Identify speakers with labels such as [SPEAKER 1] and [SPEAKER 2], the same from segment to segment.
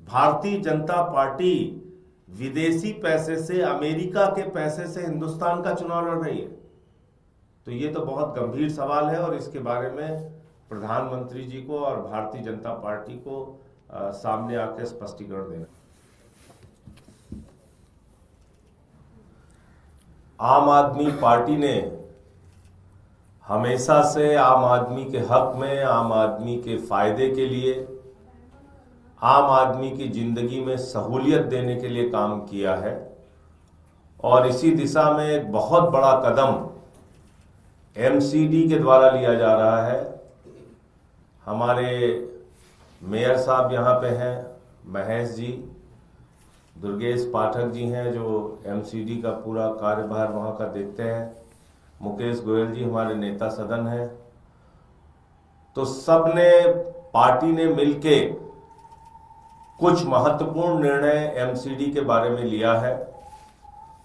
[SPEAKER 1] Bharatiya Janata party विदेशी पैसे से, अमेरिका के पैसे से हिंदुस्तान का चुनाव लड़ रही है। तो ये तो बहुत गंभीर सवाल है और इसके बारे में प्रधानमंत्री जी को और भारतीय जनता पार्टी को सामने आकर स्पष्टीकरण देना। आम आदमी पार्टी ने हमेशा से आम आदमी के हक में, आम आदमी के फायदे के लिए, आम आदमी की जिंदगी में सहूलियत देने के लिए काम किया है और इसी दिशा में एक बहुत बड़ा कदम एमसीडी के द्वारा लिया जा रहा है। हमारे मेयर साहब यहाँ पे हैं, महेश जी, दुर्गेश पाठक जी हैं जो एमसीडी का पूरा कार्यभार वहाँ का देखते हैं, मुकेश गोयल जी हमारे नेता सदन हैं। तो सबने, पार्टी ने मिलके कुछ महत्वपूर्ण निर्णय एमसीडी के बारे में लिया है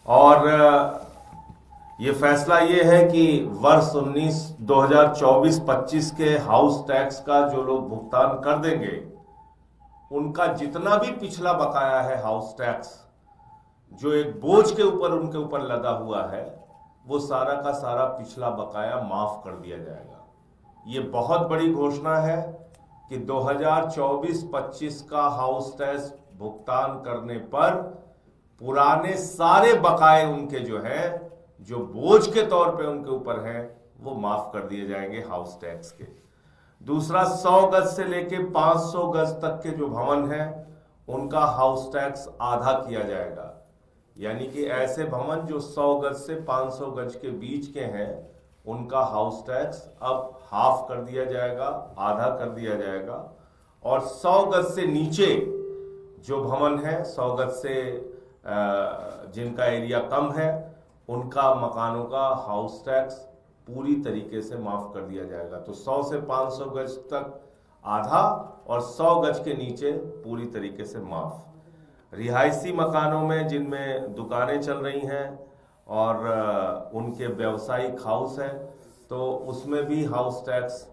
[SPEAKER 1] और ये फैसला ये है कि वर्ष 2024-25 के हाउस टैक्स का जो लोग भुगतान कर देंगे, उनका जितना भी पिछला बकाया है हाउस टैक्स, जो एक बोझ के ऊपर उनके ऊपर लगा हुआ है, वो सारा का सारा पिछला बकाया माफ कर दिया जाएगा। ये बहुत बड़ी घोषणा है कि 2024-25 का हाउस टैक्स भुगतान करने पर पुराने सारे बकाए उनके जो है, जो बोझ के तौर पे उनके ऊपर हैं, वो माफ कर दिए जाएंगे हाउस टैक्स के। दूसरा, 100 गज से लेके 500 गज तक के जो भवन हैं, उनका हाउस टैक्स आधा किया जाएगा। यानी कि ऐसे भवन जो 100 गज से 500 गज के बीच के हैं, उनका हाउस टैक्स अब हाफ कर दिया जाएगा, आधा कर दिया जाएगा। और 100 गज से नीचे जो भवन है, 100 गज से जिनका एरिया कम है, उनका मकानों का हाउस टैक्स पूरी तरीके से माफ कर दिया जाएगा। तो 100 से 500 गज तक आधा और 100 गज के नीचे पूरी तरीके से माफ। रिहायशी मकानों में जिनमें दुकानें चल रही हैं और उनके व्यावसायिक हाउस है, तो उसमें भी हाउस टैक्स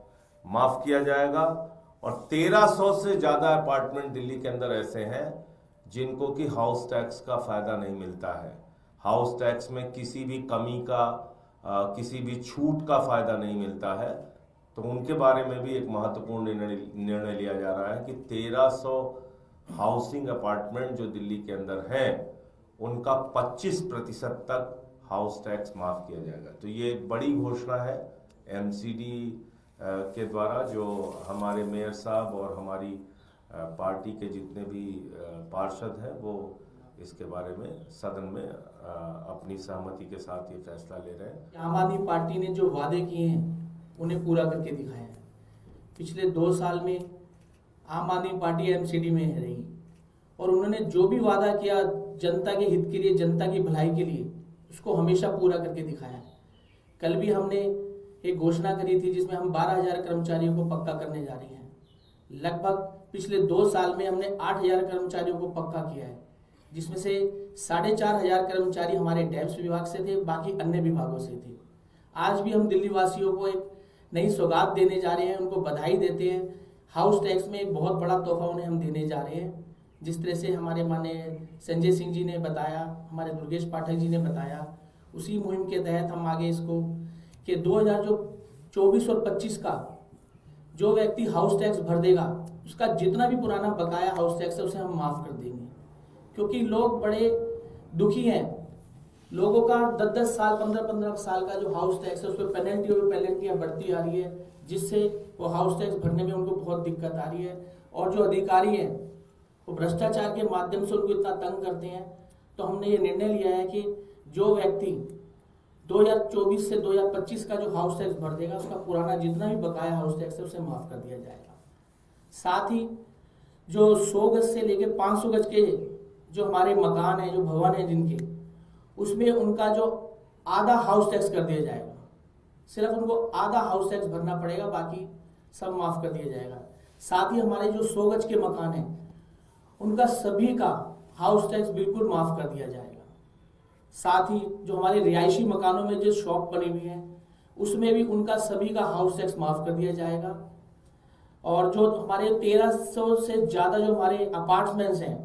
[SPEAKER 1] माफ किया जाएगा। और 1300 से ज़्यादा अपार्टमेंट दिल्ली के अंदर ऐसे हैं जिनको कि हाउस टैक्स का फायदा नहीं मिलता है। हाउस टैक्स में किसी भी कमी का, किसी भी छूट का फायदा नहीं मिलता है। तो उनके बारे में भी एक महत्वपूर्ण निर्णय लिया जा रहा है कि 1300 हाउसिंग अपार्टमेंट जो दिल्ली के अंदर हैं, उनका 25% तक हाउस टैक्स माफ किया जाएगा। तो ये एक बड़ी घोषणा है एमसीडी के द्वारा, जो हमारे मेयर साहब और हमारी पार्टी के जितने भी पार्षद हैं, वो इसके बारे में सदन में अपनी सहमति के साथ ये फैसला ले रहे हैं।
[SPEAKER 2] आम आदमी पार्टी ने जो वादे किए हैं उन्हें पूरा करके दिखाया है। पिछले 2 साल में आम आदमी पार्टी एमसीडी में रही और उन्होंने जो भी वादा किया जनता के हित के लिए, जनता की भलाई के लिए, उसको हमेशा पूरा करके दिखाया है। कल भी हमने एक घोषणा करी थी जिसमें हम 12,000 कर्मचारियों को पक्का करने जा रहे हैं। लगभग पिछले 2 साल में हमने 8,000 कर्मचारियों को पक्का किया है, जिसमें से 4,500 कर्मचारी हमारे डैम्स विभाग से थे, बाकी अन्य विभागों से थे। आज भी हम दिल्ली वासियों को एक नई सौगात देने जा रहे हैं, उनको बधाई देते हैं। हाउस टैक्स में एक बहुत बड़ा तोहफा उन्हें हम देने जा रहे हैं। जिस तरह से हमारे माननीय संजय सिंह जी ने बताया, हमारे दुर्गेश पाठक जी ने बताया, उसी मुहिम के तहत हम आगे इसको कि 2024 और 25 का जो व्यक्ति हाउस टैक्स भर देगा, उसका जितना भी पुराना बकाया हाउस टैक्स है उसे हम माफ कर देंगे। क्योंकि लोग बड़े दुखी हैं, लोगों का 10-10 साल, 15-15 साल का जो हाउस टैक्स है, उस पर पेनल्टी और पेनल्टियाँ बढ़ती आ रही है, जिससे वो हाउस टैक्स भरने में उनको बहुत दिक्कत आ रही है। और जो अधिकारी हैं वो भ्रष्टाचार के माध्यम से उनको इतना तंग करते हैं। तो हमने ये निर्णय लिया है कि जो व्यक्ति 2024 से 2025 का जो हाउस टैक्स भर देगा, उसका पुराना जितना भी बकाया हाउस टैक्स है उसे माफ कर दिया जाएगा। साथ ही जो 100 गज से लेके 500 गज के जो हमारे मकान हैं, जो भवन हैं जिनके, उसमें उनका जो आधा हाउस टैक्स कर दिया जाएगा। सिर्फ उनको आधा हाउस टैक्स भरना पड़ेगा, बाकी सब माफ कर दिया जाएगा। साथ ही हमारे जो 100 गज के मकान हैं, उनका सभी का हाउस टैक्स बिल्कुल माफ कर दिया जाएगा। साथ ही जो हमारे रिहायशी मकानों में जो शॉप बनी हुई है, उसमें भी उनका सभी का हाउस टैक्स माफ कर दिया जाएगा। और जो हमारे 1300 से ज़्यादा जो हमारे अपार्टमेंट्स हैं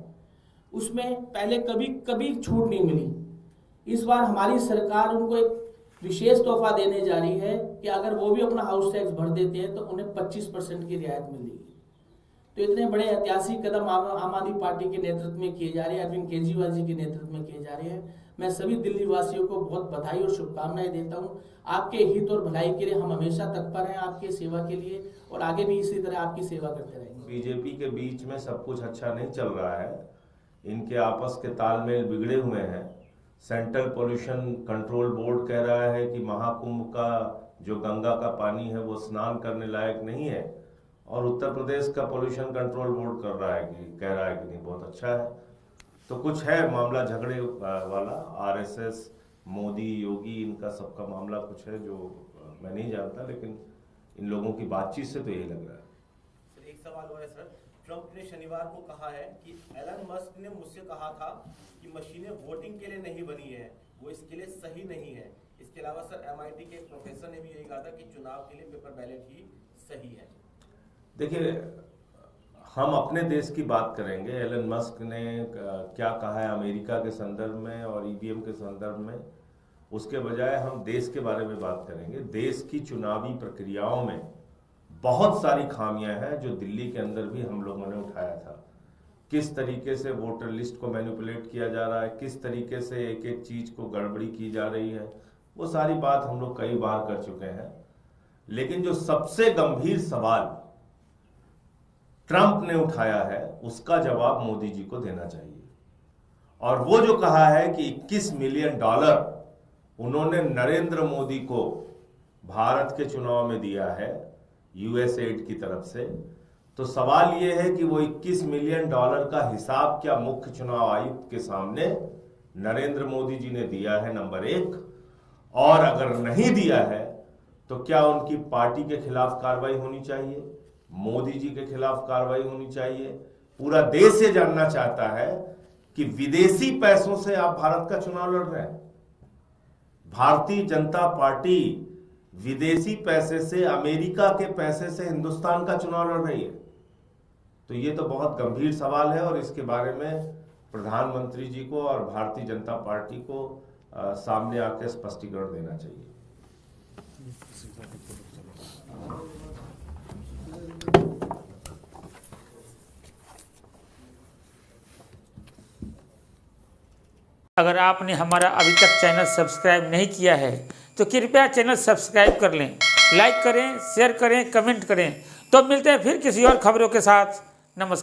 [SPEAKER 2] उसमें पहले कभी कभी छूट नहीं मिली। इस बार हमारी सरकार उनको एक विशेष तोहफा देने जा रही है कि अगर वो भी अपना हाउस टैक्स भर देते हैं तो उन्हें 25% की रियायत मिलेगी। तो इतने बड़े ऐतिहासिक कदम आम आदमी पार्टी के नेतृत्व में किए जा रहे हैं, अरविंद केजरीवाल जी के नेतृत्व में किए जा रहे हैं। मैं सभी दिल्ली वासियों को बहुत बधाई और शुभकामनाएं देता हूं। आपके हित और भलाई के लिए हम हमेशा तत्पर हैं, आपकी सेवा के लिए, और आगे भी इसी तरह आपकी सेवा करते रहेंगे।
[SPEAKER 1] बीजेपी के बीच में सब कुछ अच्छा नहीं चल रहा है, इनके आपस के तालमेल बिगड़े हुए हैं। सेंट्रल पोल्यूशन कंट्रोल बोर्ड कह रहा है कि महाकुंभ का जो गंगा का पानी है वो स्नान करने लायक नहीं है, और उत्तर प्रदेश का पोल्यूशन कंट्रोल बोर्ड कह रहा है कि नहीं बहुत अच्छा है। तो कुछ है मामला झगड़े वाला, आरएसएस, मोदी, योगी, इनका सबका मामला कुछ है जो मैं नहीं जानता, लेकिन इन लोगों की बातचीत से तो यही लग रहा है।
[SPEAKER 3] सर एक सवाल और है सर, ट्रंप ने शनिवार को कहा है कि एलन मस्क ने मुझसे कहा था कि मशीनें वोटिंग के लिए नहीं बनी है, वो इसके लिए सही नहीं है। इसके अलावा सर MIT के एक प्रोफेसर ने भी यही कहा था कि चुनाव के लिए पेपर बैलेट ही सही है।
[SPEAKER 1] देखिए, हम अपने देश की बात करेंगे। एलन मस्क ने क्या कहा है अमेरिका के संदर्भ में और EVM के संदर्भ में, उसके बजाय हम देश के बारे में बात करेंगे। देश की चुनावी प्रक्रियाओं में बहुत सारी खामियां हैं जो दिल्ली के अंदर भी हम लोगों ने उठाया था। किस तरीके से वोटर लिस्ट को मैनिपुलेट किया जा रहा है, किस तरीके से एक एक चीज को गड़बड़ी की जा रही है, वो सारी बात हम लोग कई बार कर चुके हैं। लेकिन जो सबसे गंभीर सवाल ट्रंप ने उठाया है उसका जवाब मोदी जी को देना चाहिए। और वो जो कहा है कि $21 मिलियन उन्होंने नरेंद्र मोदी को भारत के चुनाव में दिया है USAID की तरफ से, तो सवाल यह है कि वो $21 मिलियन का हिसाब क्या मुख्य चुनाव आयुक्त के सामने नरेंद्र मोदी जी ने दिया है, नंबर 1, और अगर नहीं दिया है तो क्या उनकी पार्टी के खिलाफ कार्रवाई होनी चाहिए, मोदी जी के खिलाफ कार्रवाई होनी चाहिए। पूरा देश ये जानना चाहता है कि विदेशी पैसों से आप भारत का चुनाव लड़ रहे हैं। भारतीय जनता पार्टी विदेशी पैसे से, अमेरिका के पैसे से हिंदुस्तान का चुनाव लड़ रही है। तो ये तो बहुत गंभीर सवाल है और इसके बारे में प्रधानमंत्री जी को और भारतीय जनता पार्टी को सामने आकर स्पष्टीकरण देना चाहिए।
[SPEAKER 4] अगर आपने हमारा अभी तक चैनल सब्सक्राइब नहीं किया है तो कृपया चैनल सब्सक्राइब कर लें, लाइक करें, शेयर करें, कमेंट करें। तो मिलते हैं फिर किसी और खबरों के साथ। नमस्कार।